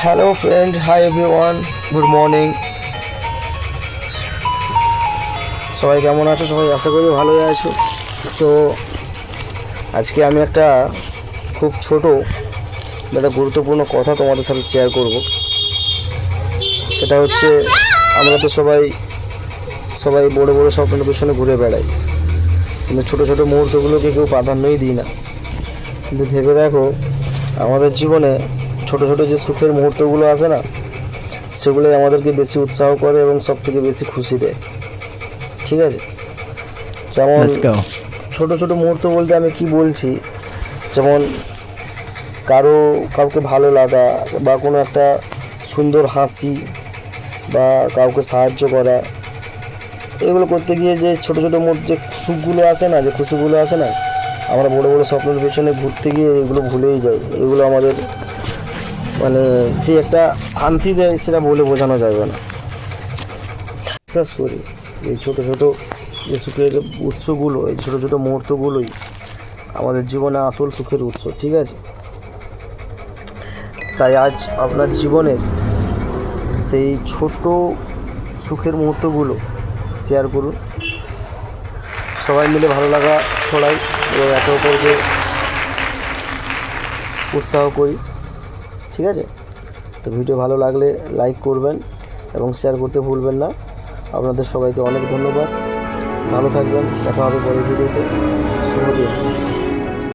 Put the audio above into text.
Hello friend, hi everyone, good morning. সবাই কেমন আছো? সবাই আশা করি ভালোই আছো। তো আজকে আমি একটা খুব ছোট একটা গুরুত্বপূর্ণ কথা তোমাদের সাথে শেয়ার করব। সেটা হচ্ছে, আমরা তো সবাই বড় বড় স্বপ্নের পেছনে ঘুরে বেড়াই, কিন্তু ছোটো ছোটো মুহূর্তগুলোকে কেউ প্রাধান্যই দিই না। কিন্তু ভেবে দেখো, আমাদের জীবনে ছোট ছোট যে সুখের মুহূর্তগুলো আছে না, সেগুলোই আমাদেরকে বেশি উৎসাহ করে এবং সব থেকে বেশি খুশি দেয়। ঠিক আছে? যেমন ছোট ছোট মুহূর্ত বলতে আমি কি বলছি, যেমন কাউকে ভালো লাগা, বা কোনো একটা সুন্দর হাসি, বা কাউকে সাহায্য করা, এগুলো করতে গিয়ে যে ছোট ছোট যে সুখগুলো আসে না, যে খুশিগুলো আসে না, আমরা বড় বড় স্বপ্নের পেছনে ঘুরতে গিয়ে এগুলো ভুলেই যাই। এগুলো আমাদের মানে যে একটা শান্তি দেয়, সেটা বলে বোঝানো যাবে না। বিশ্বাস করি এই ছোটো ছোটো যে সুখের উৎসগুলো, এই ছোটো ছোটো মুহূর্তগুলোই আমাদের জীবনে আসল সুখের উৎস। ঠিক আছে? তাই আজ আপনার জীবনের সেই ছোট সুখের মুহূর্তগুলো শেয়ার করুন, সবাই মিলে ভালো লাগা ছড়াই এবং একে অপরকে উৎসাহ করি। ঠিক আছে? তো ভিডিও ভালো লাগলে লাইক করবেন এবং শেয়ার করতে ভুলবেন না। আপনাদের সবাইকে অনেক ধন্যবাদ। ভালো থাকবেন, দেখা হবে পরের ভিডিওতে। শুভ দিন।